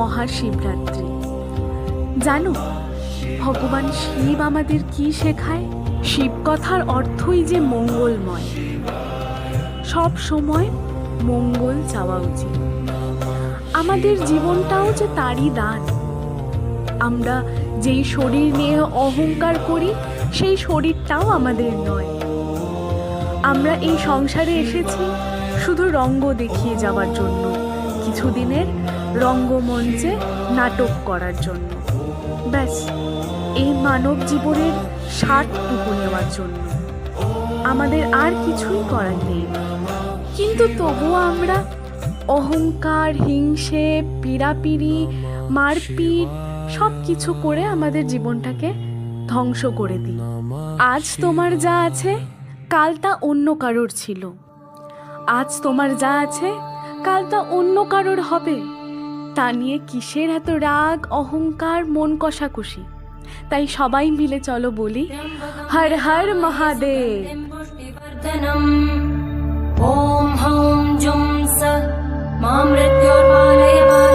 মহাশিবরাত্রি। জানো ভগবান শিব আমাদের কি শেখায়? শিব কথার অর্থই যে মঙ্গলময়। সব সময় মঙ্গল চাওয়া উচিত। আমাদের জীবনটাও যে তারই দান। আমরা যেই শরীর নিয়ে অহংকার করি সেই শরীরটাও আমাদের নয়। আমরা এই সংসারে এসেছি শুধু রঙ্গ দেখিয়ে যাওয়ার জন্য, কিছুদিনের রঙ্গমঞ্চে নাটক করার জন্য। ব্যাস, এই মানব জীবনের স্বাদটুকু নেওয়ার জন্য। আমাদের আর কিছুই করার নেই। কিন্তু তবুও আমরা অহংকার, হিংসে, পিড়াপিড়ি, মারপিট সব কিছু করে আমাদের জীবনটাকে ধ্বংস করে দিই। আজ তোমার যা আছে কাল তা অন্য কারোর ছিল। আজ তোমার যা আছে কাল তা অন্য কারোর হবে। তা নিয়ে কিসের এত রাগ, অহংকার, মন কষাকষি? তাই সবাই মিলে চলো বলি, হর হর মহাদেব। ওম হং জুম স মা মৃত্যুর্মালয়